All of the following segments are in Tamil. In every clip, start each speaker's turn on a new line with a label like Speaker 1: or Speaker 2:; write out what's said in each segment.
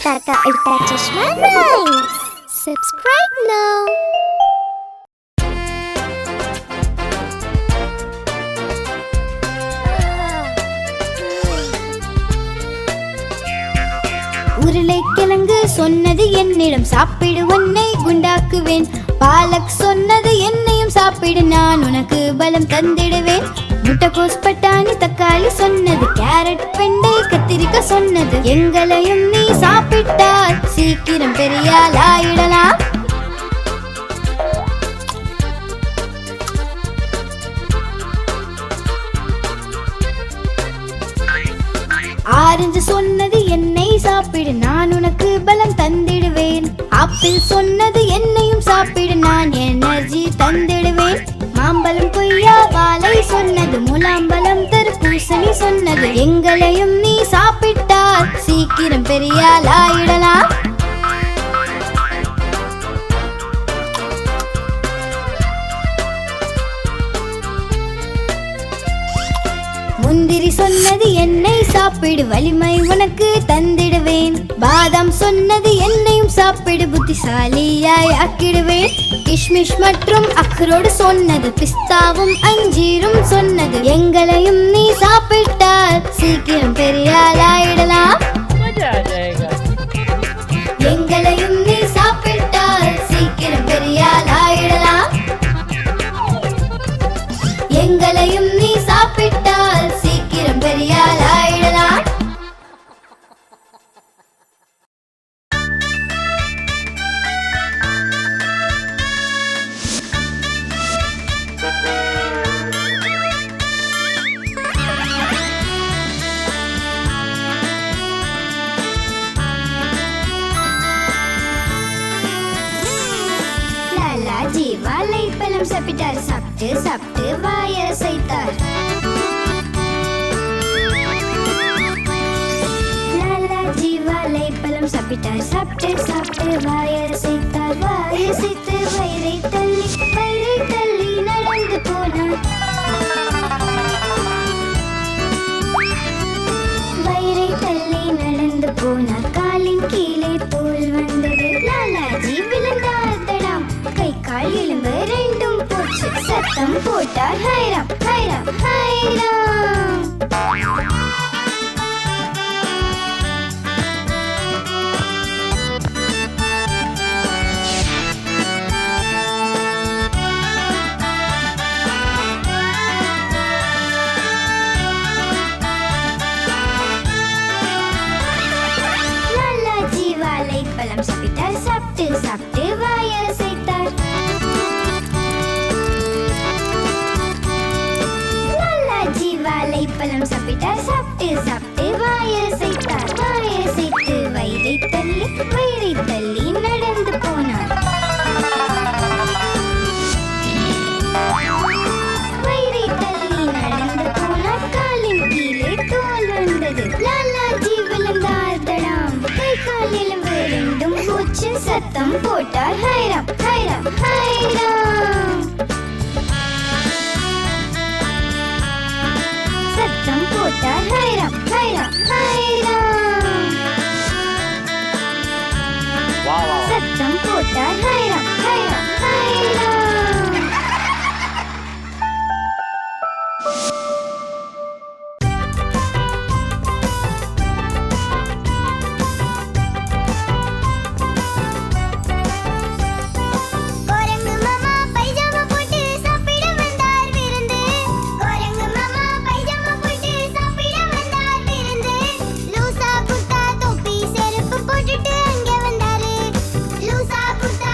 Speaker 1: Ultra Chashma Rhymes. Subscribe now. உருளைக்கிழங்கு சொன்னது என்னிடம் சாப்பிடு உன்னை குண்டாக்குவேன். பாலக் சொன்னது என்னையும் சாப்பிடு நான் உனக்கு பலம் தந்திடுவேன். முட்டைகோஸ் பட்டாணி தக்காளி சொன்னது கேரட் வெண்டை கத்திரிக்காய் சொன்னது எங்களையும் நீ சாப்பிட்டால் சீக்கிரம் பெரியாள் ஆயிடலாம். ஆரஞ்சு சொன்னது என்னை சாப்பிடு நான் உனக்கு பலம் தந்திடுவேன். ஆப்பிள் சொன்னது என்னையும் சாப்பிடு நான் எனர்ஜி தந்திடுவேன். மாம்பழம் கொய்யா வாழை சொன்னது முலாம்பழம் தர்பூசணி சொன்னது எங்களையும் நீ சாப்பிட்டால் சீக்கிரம் பெரியாள் ஆயிடலாம். முந்திரி சொன்னது என்னை சாப்பிடு வலிமை உனக்கு தந்திடுவேன். பாதாம் சொன்னது என்னையும் சாப்பிடு புத்திசாலியாய் ஆக்கிடுவேன். கிஷ்மிஷ் மற்றும் அக்ரோடு சொன்னது பிஸ்தாவும் அஞ்சீரும் சொன்னது எங்களையும் நீ சாப்பிட்டால் சீக்கிரம் பெரியாள் ஆயிடலாம். எங்களையும் நீ சாப்பிட்டால் சீக்கிரம் பெரியாள் ஆயிடலாம். எங்களையும் நீ சாப்பிட்டால் சீக்கிரம் பெரியாள் ஆயிடலாம். லாலாஜி வாழைப்பழம் சாப்பிட்டார். சாப்பிட்டு சாப்பிட்டு வாய அசைத்தார். லாலாஜி வாழைப்பழம் சாப்பிட்டார். சாப்பிட்டு சாப்பிட்டு வாய அசைத்தார். வாய அசைத்து வயிறை தள்ளி நடந்து போனார். வயிறை தள்ளி நடந்து போனார். காலின் கீழே தோல் வந்தது. லாலாஜி விழுந்தார். தடாம் கை கால் எலும்பு ரெண்டும் போச்சு. சத்தம் போட்டார். ஹைராம் ஹைராம் ஹைராம். லாலாஜி வாழைப்பழம் சாப்பிட்டார். சாப்பிட்டு சாப்பிட்டு வாய அசைத்தார். லாலாஜி வாழைப்பழம் சாப்பிட்டார். சாப்பிட்டு சாப்பிட்டு வாய அசைத்தார். வாய அசைத்து வயிறை தள்ளி நடந்து போனார். வயிறை தள்ளி நடந்து போனார். காலின் கீழே தோல் வந்தது. லாலாஜி விழுந்தார். தடாம் கை கால் எலும்பு ரெண்டும் போச்சு. சத்தம் போட்டார். ஹைராம் ஹைராம் ஹைராம். சத்தம் போட்டார். ஹைராம் ஹைராம் ஹைராம். சத்தம் போட்டார். ஹைராம் ஹைராம் ஹைராம்.
Speaker 2: லூசா குர்தா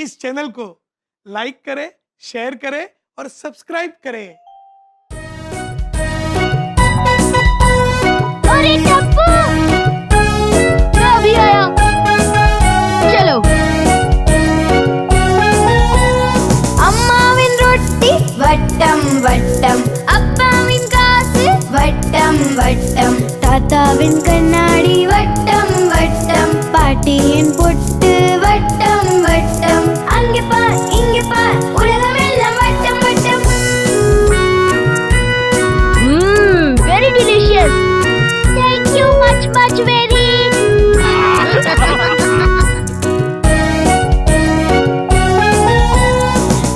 Speaker 2: इस चैनल को लाइक करें, शेयर करें और सब्सक्राइब करें।
Speaker 1: अरे टप्पू, मैं अभी आया। चलो। அம்மாவின் ரொட்டி வட்டம் வட்டம், அப்பாவின் காசு வட்டம் வட்டம், தாத்தாவின் கண்ணாடி வட்டம் வட்டம், பாட்டியின் பொட்டு வட்டம் வட்டம், அங்கே பார் இங்கே பார் உலகமெல்லாம் வட்டம் வட்டம். Very delicious. Thank you much very.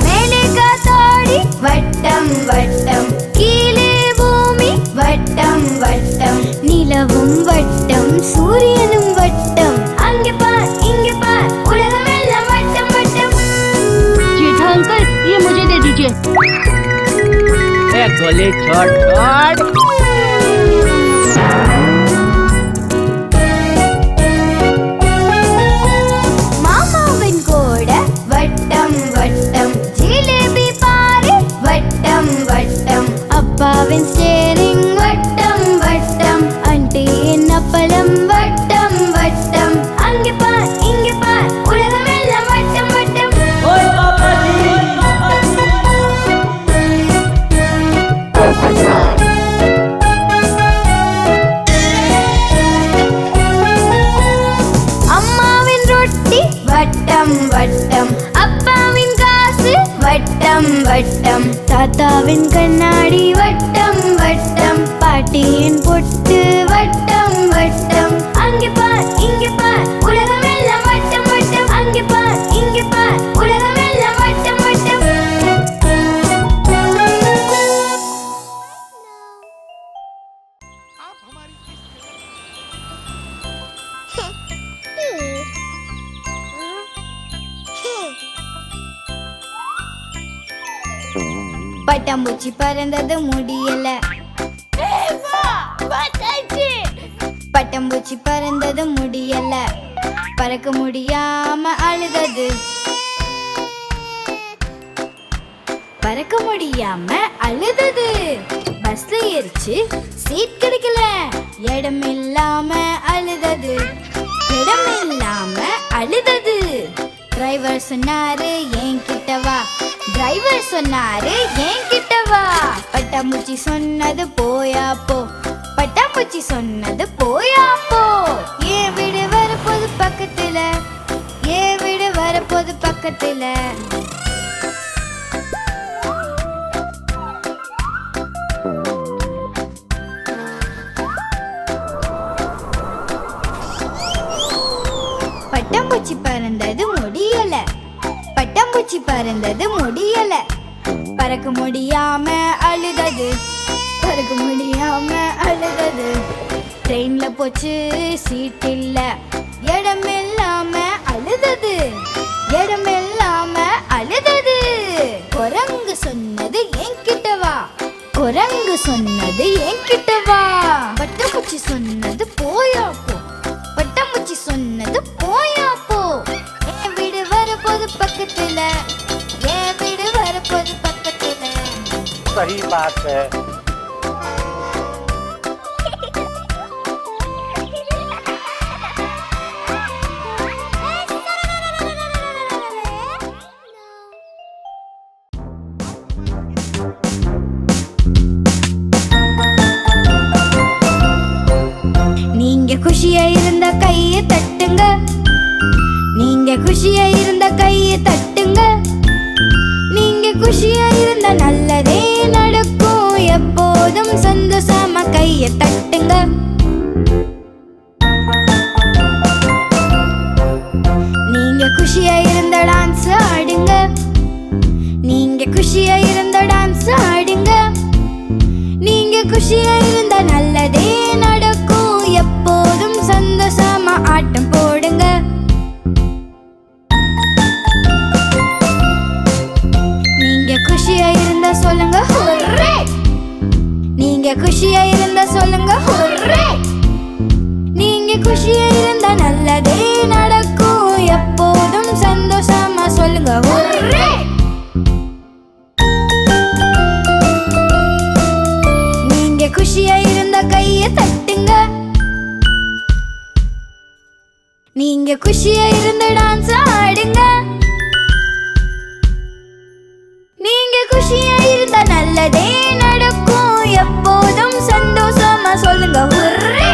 Speaker 1: மேலே காத்தாடி வட்டம் வட்டம், கீழே பூமி வட்டம் வட்டம், நிலவும் வட்டம் சூரியனும் வட்டம், அங்கே பார் இங்கே பார் உலகமெல்லாம் வட்டம் வட்டம்.
Speaker 3: जेठा अंकल, ये मुझे दे दीजिए। गोली छोड़ छोड़।
Speaker 1: மாமாவின் கோட வட்டம் வட்டம், ஜிலேபி பாரு வட்டம் வட்டம், அப்பாவின் ஸ்டேரிங் வட்டம் வட்டம், ஆண்டியின் அப்பளம் வட்டம் வட்டம், அங்கே பார் இங்கே பார் உலகமெல்லாம் வட்டம் வட்டம். அம்மாவின் ரொட்டி வட்டம் வட்டம், அப்பாவின் காசு வட்டம் வட்டம், தாத்தாவின் கண்ணாடி வட்டம் வட்டம், பாட்டியின் பொட்டு வட்டம் வட்டம், அங்கே பார் இங்கே பார் உலகமெல்லாம் வட்டம் வட்டம், அங்கே பார் இங்கே பார் உலகமெல்லாம் வட்டம் வட்டம்.
Speaker 2: आप हमारी
Speaker 1: பட்டாம்பூச்சி பறந்தது முடியல, பட்டாம்பூச்சி பறந்தது முடியல, பறக்க முடியாம அழுதது, பறக்க முடியாம அழுதது, பஸ்ல ஏறிச்சு சீட் கிடைக்கல, இடம் இல்லாம அழுதது, இடம் இல்லாம அழுதது, டிரைவர் சொன்னாரு என்கிட்ட வா, டிரைவர் சொன்னாரு என்கிட்ட வா, பட்டாம்பூச்சி சொன்னது போயா போ, பட்டாம்பூச்சி சொன்னது போயா போ, ஏன் வீடு வரப்போது பக்கத்துல, ஏன் வீடு வரப்போது பக்கத்துல. பட்டாம்பூச்சி பறந்தது முடியல, பட்டாம்பூச்சி பறந்தது முடியல, பறக்க முடியாம அழுதது, பறக்க முடியாம அழுதது, ட்ரெயின்ல போச்சு சீட் இல்ல, இடம் இல்லாம அழுதது, இடம் இல்லாம அழுதது, குரங்கு சொன்னது என்கிட்ட வா, குரங்கு சொன்னது என்கிட்ட வா, பட்டாம்பூச்சி சொன்னது போயா போ, பட்டாம்பூச்சி சொன்னது போயா போ, என் வீடு வரப்போது பக்கத்துல, என் வீடு வரப்போது பக்கத்துல.
Speaker 4: सही बात है।
Speaker 1: நீங்க குஷியா இருந்த கையை தட்டுங்க, நீங்க குஷியா இருந்த கையை தட்டுங்க, நீங்க குஷியா இருந்த நல்லதே நடக்கும், எப்போதும் சந்தோஷமா கையை தட்டுங்க. நீங்க குஷியா இருந்த டான்ஸ் ஆடுங்க, நீங்க குஷியா இருந்த டான்ஸ் ஆடுங்க, நீங்க குஷியா இருந்த நல்லதே நடக்கும், எப்போதும் சந்தோஷமா ஆட்டம் போடுங்க. நீங்க குஷியா இருந்தா சொல்லுங்க ஹூரே, நீங்க குஷியா இருந்தா சொல்லுங்க ஹூரே, நீங்க குஷியா இருந்தா நல்லதே நடக்கும், எப்போதும் சந்தோஷமா சொல்லுங்க ஹுர்ரே. நீங்க குஷியா இருந்த கைய தட்டுங்க. நீங்க குஷியா இருந்த டான்ஸ் ஆடுங்க. நீங்க குஷியா இருந்தா நல்லதே நடக்கும். எப்போதும் சந்தோஷமா சொல்லுங்க ஹுர்ரே.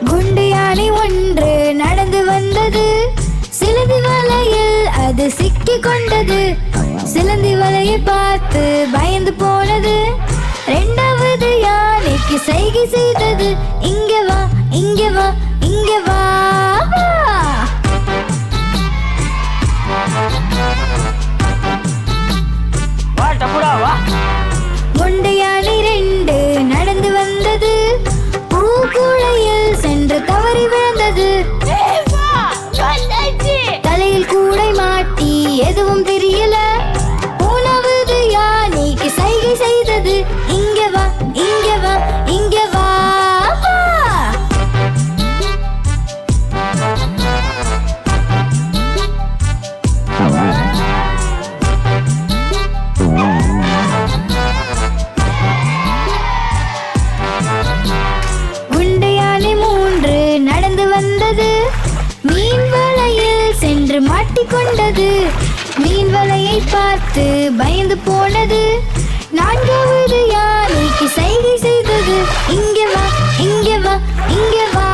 Speaker 1: குண்டு யானை ஒன்று நடந்து வந்தது. சிலந்தி வலையில் அது சிக்கி கொண்டது. சிலந்தி வலையை பார்த்து பயந்து போனது. இரண்டாவது யானைக்கு சைகை செய்தது. இங்க வா, இங்க வா, இங்க வா, வா. குண்டு யானை ரெண்டு நடந்து வந்தது. பூக்குழையில் சென்று தவறி விழுந்தது. தலையில் கூடை மாட்டி எதுவும் தெரியல. மூணாவது யானைக்கு சைகை செய்தது. இங்க வா, இங்க வா, இங்க வா, வா. குண்டு யானை மூன்று நடந்து வந்தது. மீன் வலையில் சென்று மாட்டிக்கொண்டது. மீன் வலையை பார்த்து பயந்து போனது. நான்காவது யானைக்கு சைகை செய்தது. இங்க வா, இங்க வா, இங்க வா,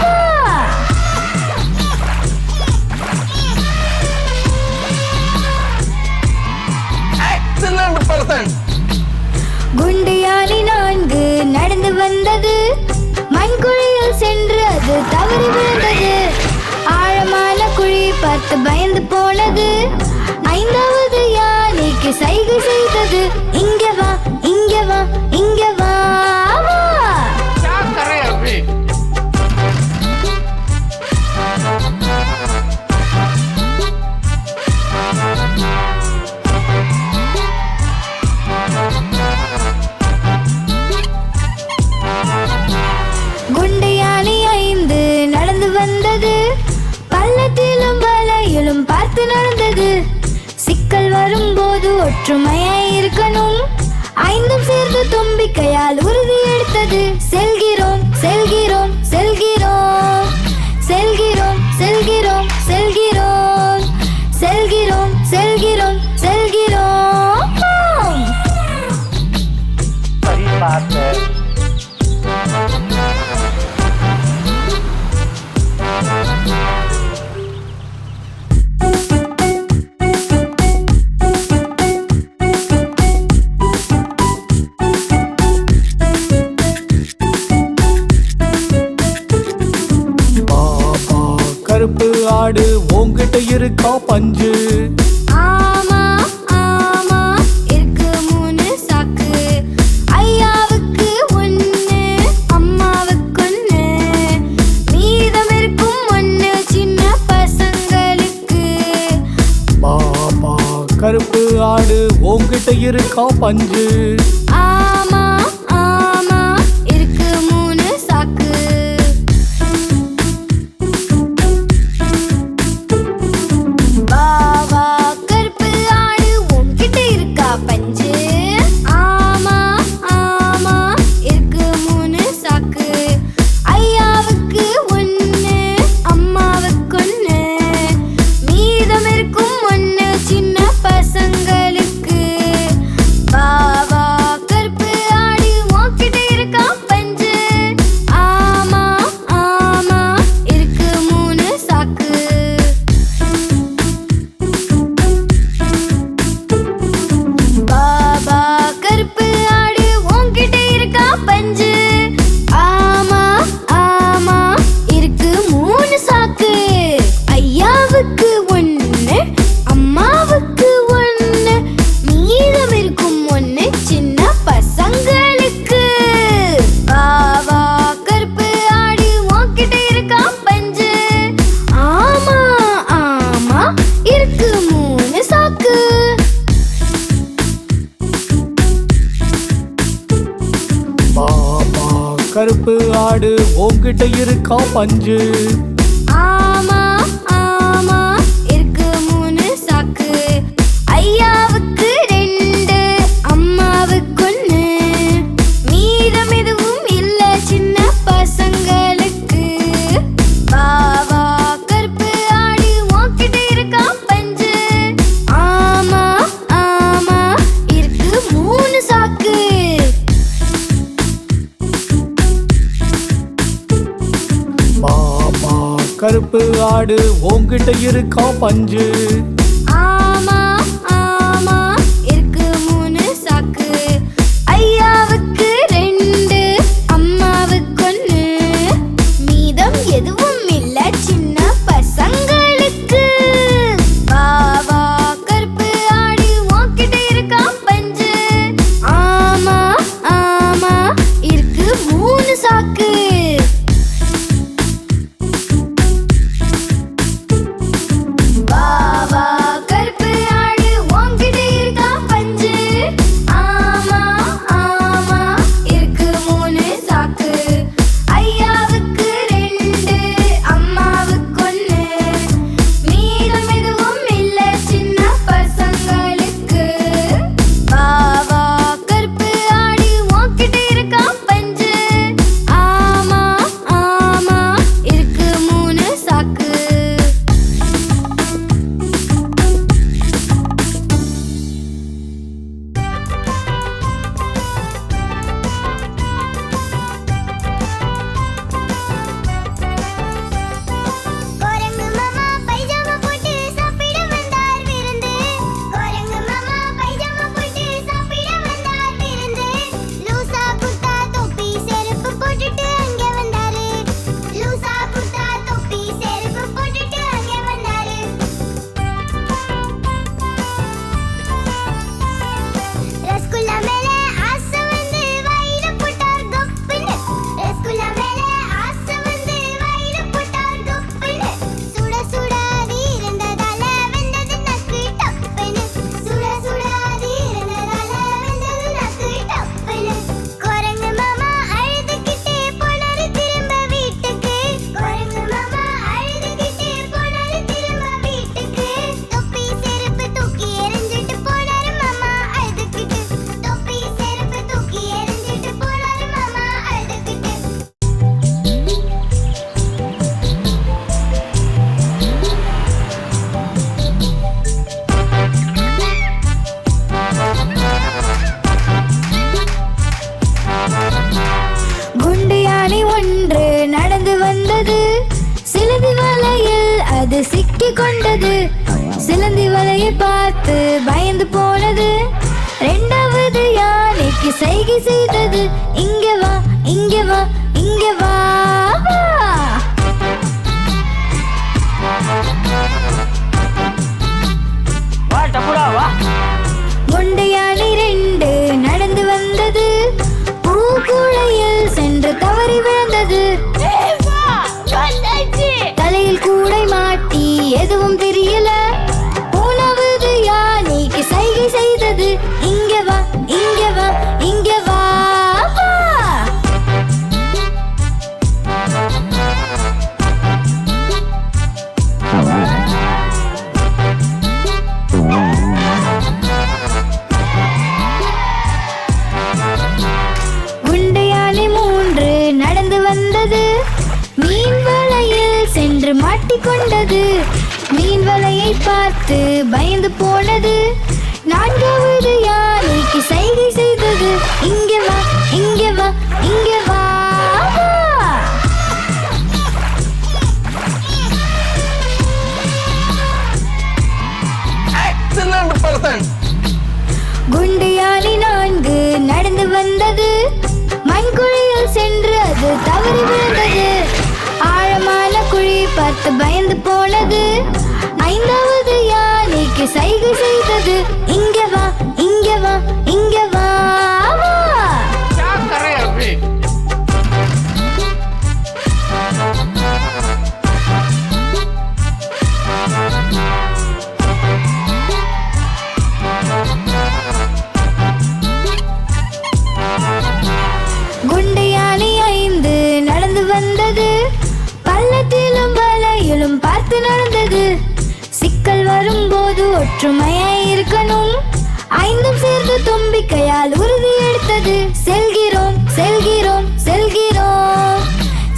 Speaker 1: வா. குண்டு யானை நான்கு நடந்து வந்தது. மண்குழியில் சென்று அது தவறி விழுந்தது. ஆழமான குழி பார்த்து பயந்து போனது. ஐந்தாவது யானைக்கு சைகை செய்தது. இங்க வா, இங்க வா, இங்க வா, வா. குண்டு யானை ஐந்து நடந்து வந்தது. பள்ளத்திலும் வலையிலும் பார்த்து நடந்தது. சிக்கல் வரும்போது ஒற்றுமையாய் இருக்கணும். ஐந்தும் சேர்ந்து தும்பிக்கையால் உறுதி எடுத்தது. செல்கிறோம், செல்கிறோம், செல்கிறோம், செல்கிறோம், செல்கிறோம், செல்கிறோம், செல்கிறோம், செல்கிறோம், செல்கிறோம்.
Speaker 4: सही बात है.
Speaker 2: கருப்பு ஆடு உன்கிட்ட இருக்கா பஞ்சு?
Speaker 1: ஆமா, ஆமா, இருக்கு மூணு சாக்கு. ஐயாவுக்கு ஒண்ணு, அம்மாவுக்கு ஒண்ணு. மீதம் இருக்கும் ஒண்ணு சின்ன பசங்களுக்கு.
Speaker 2: பாபா கருப்பு ஆடு உன்கிட்ட இருக்கா பஞ்சு?
Speaker 1: ஆமா, ஆமா, இருக்கு மூணு சாக்கு. பாபா கருப்பு ஆடு உன்கிட்ட இருக்கா பஞ்சு? ஆமா, ஆமா, இருக்கு மூணு சாக்கு. ஐயாவுக்கு ஒண்ணு, அம்மாவுக்கு ஒண்ணு. மீதம் இருக்கும் ஒண்ணு சின்ன பசங்களுக்கு. பாபா
Speaker 5: உன்கிட்ட இருக்கா பஞ்சு.
Speaker 1: ஆமா ஆமா இருக்கு 3 சாக்கு. ஐயாவுக்கு 2 அம்மாவுக்கு 1. மீதம் எதுவும் இல்ல சின்ன பசங்களுக்கு. பாவா கருப்பு ஆடு உன்கிட்ட இருக்கா பஞ்சு. ஆமா ஆமா இருக்கு 3 சாக்கு.
Speaker 5: மாமா கருப்பு ஆடு உன்கிட்ட இருக்கா பஞ்சு.
Speaker 1: ஆமா ஆமா இருக்கு 3 சாக்கு. ஐயாவுக்கு 2 அம்மாவுக்கு 1. மீதம் எதுவும் இல்ல சின்ன பசங்களுக்கு. பாவா கருப்பு ஆடு உன்கிட்ட இருக்கா பஞ்சு. ஆமா ஆமா இருக்கு 3 சாக்கு. பாவா கருப்பு ஆடு உன்கிட்ட இருக்கா பஞ்சு. ஆமா ஆமா இருக்கு 3 சாக்கு. ஐயாவுக்கு 2 அம்மாவுக்கு 1. மீதம் எதுவும் இல்ல சின்ன பசங்களுக்கு. பாவா கருப்பு ஆடு உன்கிட்ட இருக்கா பஞ்சு. ஆமா ஆமா இருக்கு 3 சாக்கு. குரங்கு மாமா பைஜாமா போட்டு சாப்பிட வந்தார் விருந்து. குரங்கு மாமா பைஜாமா போட்டு சாப்பிட வந்தார் விருந்து. லூசா குர்தா தொப்பி செருப்பு போட்டுட்டு அங்கே வந்தாரு. லூசா குர்தா தொப்பி செருப்பு போட்டுட்டு அங்கே வந்தாரு. ரசகுல்லா மேல ஆசை வந்து வாயில போட்டார் கப்புன்னு. ரசகுல்லா மேல ஆசை வந்து வாயில போட்டார் கப்புன்னு. சுட சுடாதி இருந்ததால வெந்தது நக்கு டப்புன்னு. சுட சுடாதி இருந்ததால வெந்தது நக்கு டப்புன்னு. குரங்கு மாமா அழுதுகிட்டே போனாரு திரும்ப வீட்டுக்கு. குரங்கு மாமா அழுதுகிட்டே போனாரு திரும்ப வீட்டுக்கு. தொப்பி செருப்பு தூக்கி எறிஞ்சிட்டு போனாரு மாமா அழுதுகிட்டு. தொப்பி செருப்பு தூக்கி எறிஞ்சிட்டு போனாரு மாமா அழுதுகிட்டு. குண்டு யானை ஒன்று நடந்து வந்தது. சிலந்தி வலையில் அது சிக்கிக் கொண்டது. சிலந்தி வலையை பார்த்து பயந்து போனது. 2வது யானைக்கு சைகை செய்தது. இங்க வா இங்க வா இங்க வா வா.
Speaker 4: வா டப்புடா வா.
Speaker 1: குண்டு யானை 2 நடந்து வந்தது. பூக்குழையில் சென்று தவறி விழுந்தது. தலையில் கூடை மாட்டி எதுவும் தெரியல. 3வது யானைக்கு சைகை செய்தது. இங்க வா இங்க வா இங்க வா வா. குண்டு யானை 3 நடந்து வந்தது. மீன் வலையில் சென்று மாட்டிக்கொண்டது. மீன் வலையை பார்த்து பயந்து போனது. 4வது யானைக்கு சைகை செய்தது. இங்க வா இங்க வா இங்க வா வா.
Speaker 2: Excellent person.
Speaker 1: குண்டு யானை 4 நடந்து வந்தது. மண்குழியில் சென்று அது தவறி விழுந்தது. ஆழமான குழி பார்த்து பயந்து போனது. 5வது யானைக்கு சைகை செய்தது. இங்க வா இங்க வா இங்க வா வா.
Speaker 2: क्या कर रहे हैं अभी?
Speaker 1: குண்டு யானை 5 நடந்து வந்தது. சிக்கல் வரும்போது ஒற்றுமையாய் இருக்கணும். ஐந்தும் சேர்ந்து தும்பிக்கையால் உறுதி எடுத்தது. செல்கிறோம் செல்கிறோம் செல்கிறோம்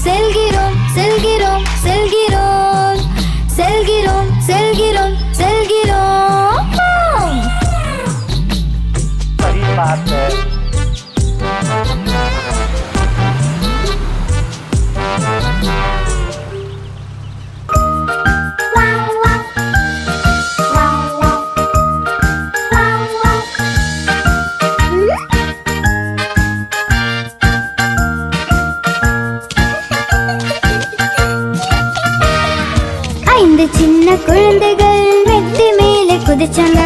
Speaker 1: செல்கிறோம் செல்கிறோம் செல்கிறோம் செல்கிறோம் செல்கிறோம் செல்கிறோம்.
Speaker 4: सही बात है.
Speaker 1: ஐந்து சின்ன குழந்தைகள் மெத்தை மேலே குதிச்சாங்க.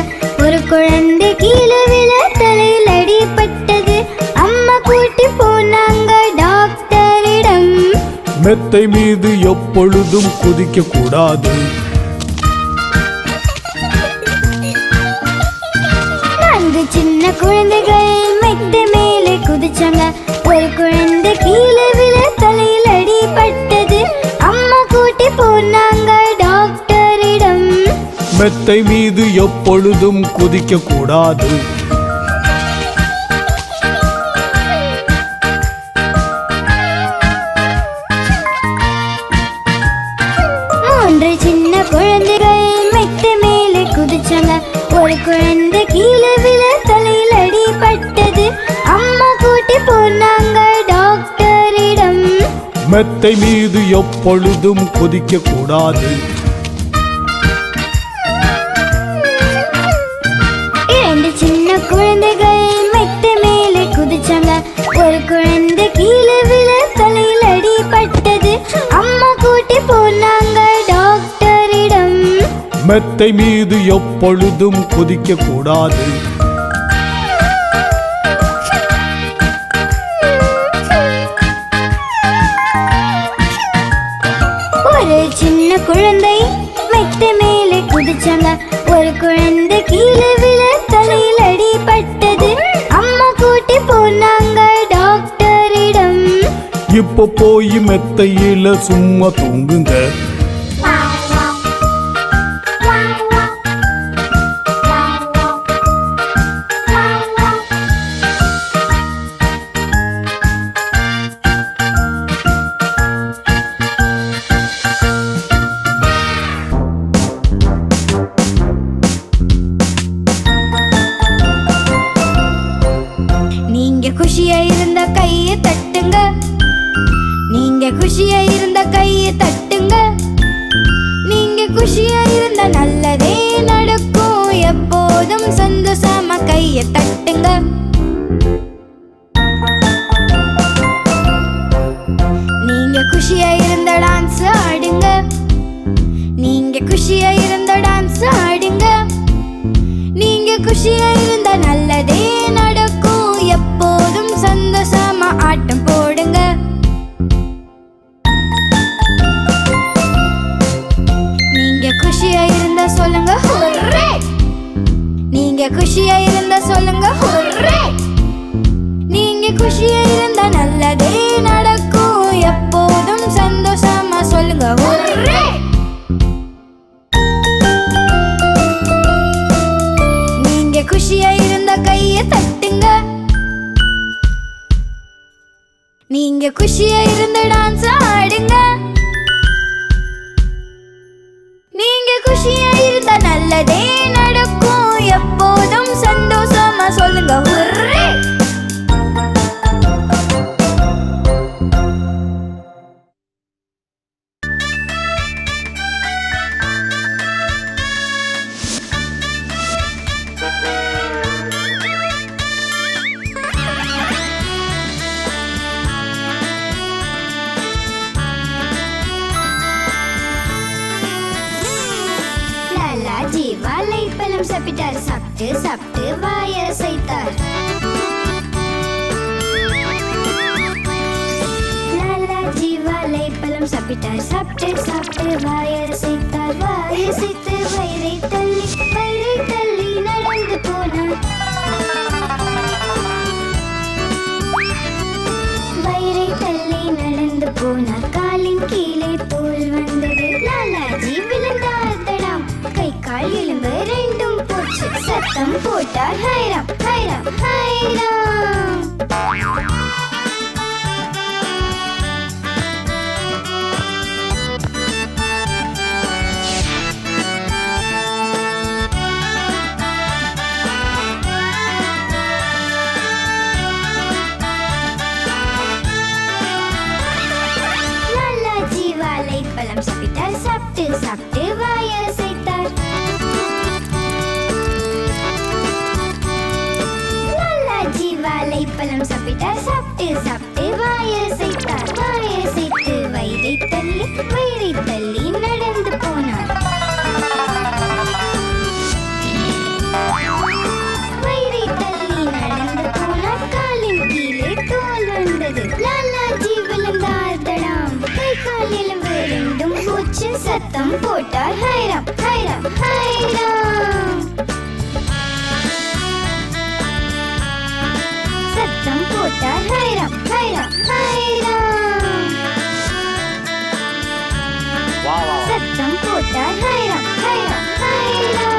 Speaker 1: ஒரு குழந்தை கீழே விழ தலையில் அடிபட்டது. அம்மா கூட்டி போனாங்க டாக்டரிடம்.
Speaker 5: மெத்தை மீது எப்பொழுதும் குதிக்க கூடாது.
Speaker 1: நான்கு சின்ன குழந்தைகள் மெத்தை மேலே குதிச்சாங்க. ஒரு குழந்தை கீழே விழ தலையில் அடிபட்டது. அம்மா கூட்டி போனாங்க டாக்டரிடம்.
Speaker 5: மெத்தை மீது எப்பொழுதும் குதிக்க கூடாது.
Speaker 1: மூன்று சின்ன குழந்தைகள் மெத்தை மேலே குதிச்சாங்க. ஒரு குழந்தை கீழே விழ தலையில் அடிபட்டது. அம்மா கூட்டி போனாங்க டாக்டரிடம்.
Speaker 5: மெத்தை மீது எப்பொழுதும் குதிக்க கூடாது.
Speaker 1: இரண்டு சின்ன குழந்தைகள் மெத்தை மேலே குதிச்சாங்க. ஒரு குழந்தை கீழே விழ தலையில் அடிபட்டது. அம்மா கூட்டி போனாங்க டாக்டரிடம்.
Speaker 5: மெத்தை மீது எப்பொழுதும் குதிக்க கூடாது.
Speaker 1: ஒரு சின்ன குழந்தை மெத்தை மேலே குதிச்சாங்க. ஒரு குழந்தை கீழே விழ தலையில் அடிபட்டது. அம்மா கூட்டி போனாங்க டாக்டரிடம்.
Speaker 5: இப்ப போய் மெத்தையில சும்மா தூங்குங்க.
Speaker 1: நீங்க குஷியா இருந்த கையை தட்டுங்க. நீங்க குஷியா இருந்த கையை தட்டுங்க. நீங்க குஷியா இருந்த நல்லதே நடக்கும். எப்போதும் சந்தோஷமா கையை தட்டுங்க. நீங்க குஷியா இருந்த டான்ஸ் ஆடுங்க. நீங்க குஷியா இருந்த டான்ஸ் ஆடுங்க. நீங்க குஷியா இருந்த நல்லதே நடக்கும். எப்போதும் சந்தோஷமா ஆட்டம் போடுங்க. நீங்க குஷியா இருந்தா சொல்லுங்க ஹுர்ரே. நீங்க குஷியா இருந்தா சொல்லுங்க ஹுர்ரே. நீங்க குஷியா இருந்தா நல்லதே நடக்கும். எப்போதும் சந்தோஷமா சொல்லுங்க ஹுர்ரே. நீங்க குஷியா இருந்த கையை தட்டுங்க. நீங்க குஷியா இருந்த டான்ஸ் ஆடுங்க. நீங்க குஷியா இருந்தா நல்லதே நடக்கும். எப்போதும் சந்தோஷமா சொல்லுங்க ஹுர்ரே. லாலா ஜீவா லைப்பழம் சாப்பிட்டார். சாப்பிட்டு சாப்பிட்டு வாய அசைத்தார். லாலா ஜீவா லைப்பழம் சாப்பிட்டார். சாப்பிட்டு சாப்பிட்டு வாய அசைத்தார். வாய அசைத்து வயிறை தள்ளி நடந்து போனார். வயிறை தள்ளி நடந்து போனார். காலின் கீழே தோல் வந்தது. லாலாஜி விழுந்தார் தடாம். சத்தம் போட்டார் ஹைராம் ஹைராம் ஹைராம். லாலாஜி வாழைப்பழம் சாப்பிட்டார், சாப்பிட்டு சாப்பிட்டு வாயசைத்தார். லாலாஜி வாழைப்பழம் சாப்பிட்டார், சாப்பிட்டு சாப்பிட்டு வாயசைத்தார். வாயசைத்து வயிறை தள்ளி நடந்து போனார். வயிறை தள்ளி நடந்து போனார், காலின் கீழே தோல் வந்தது. லாலாஜி விழுந்தார் தடாம், கை கால் எலும்பு ரெண்டும் போச்சு. சத்தம் போட்டார் ஹைராம் ஹைராம் ஹைராம். சத்தம் போட்டார் ஹைராம் ஹைராம் ஹைராம். சத்தம் போட்டார் ஹைராம் ஹைராம் ஹைராம்.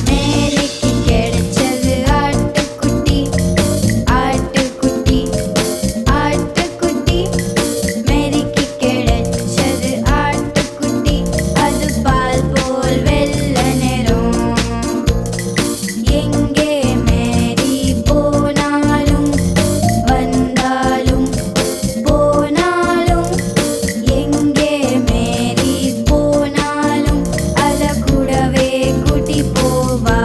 Speaker 1: மேரிக்கு கிடைச்சது ஆட்டுக்குட்டி, ஆட்டுக்குட்டி, ஆட்டுக்குட்டி. மேரிக்கு கிடைச்சது ஆட்டுக்குட்டி, அது பால் போல் வெள்ளை நிறம். எங்கே மேரி போனாலும் வந்தாலும் போனாலும், எங்கே மேரி போனாலும் அத கூடவே கூட்டி போவா.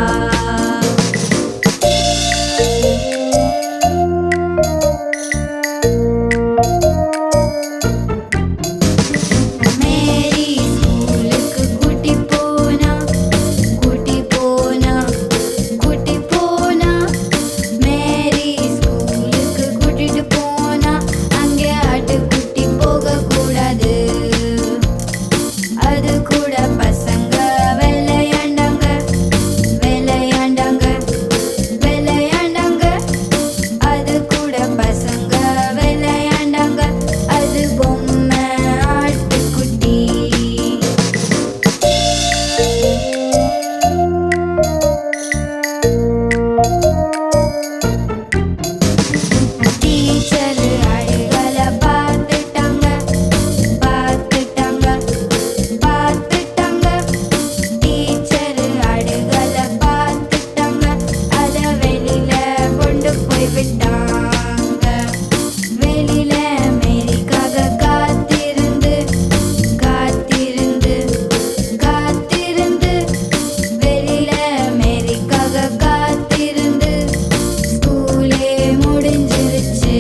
Speaker 1: மேரி ஸ்கூலுக்கு கூட்டி போனா, கூட்டி போனா, கூட்டி போனா. மேரி ஸ்கூலுக்கு கூட்டிட்டு போனா, அங்கே ஆட்டுக்குட்டி போகக்கூடாது. அது கூட பசங்க விளையாண்டாங்க, விளையாண்டாங்க, விளையாண்டாங்க. அது கூட பசங்க விளையாண்டாங்க, அது பொம்மை ஆட்டுக்குட்டி. டீச்சர் அழுகல பார்த்துட்டாங்க, பார்த்துட்டாங்க, பார்த்துட்டாங்க. டீச்சர் அழுகல பார்த்துட்டாங்க, அத வெளியில கொண்டு போய் விட்டாங்க. வெளியில மேரிக்காக காத்திருந்து, காத்திருந்து, காத்திருந்து. வெளியில மேரிக்காக காத்திருந்து, ஸ்கூலே முடிஞ்சிருச்சு.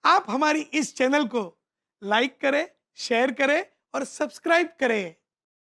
Speaker 2: आप हमारी इस चैनल को लाइक करें, शेयर करें और सब्सक्राइब करें।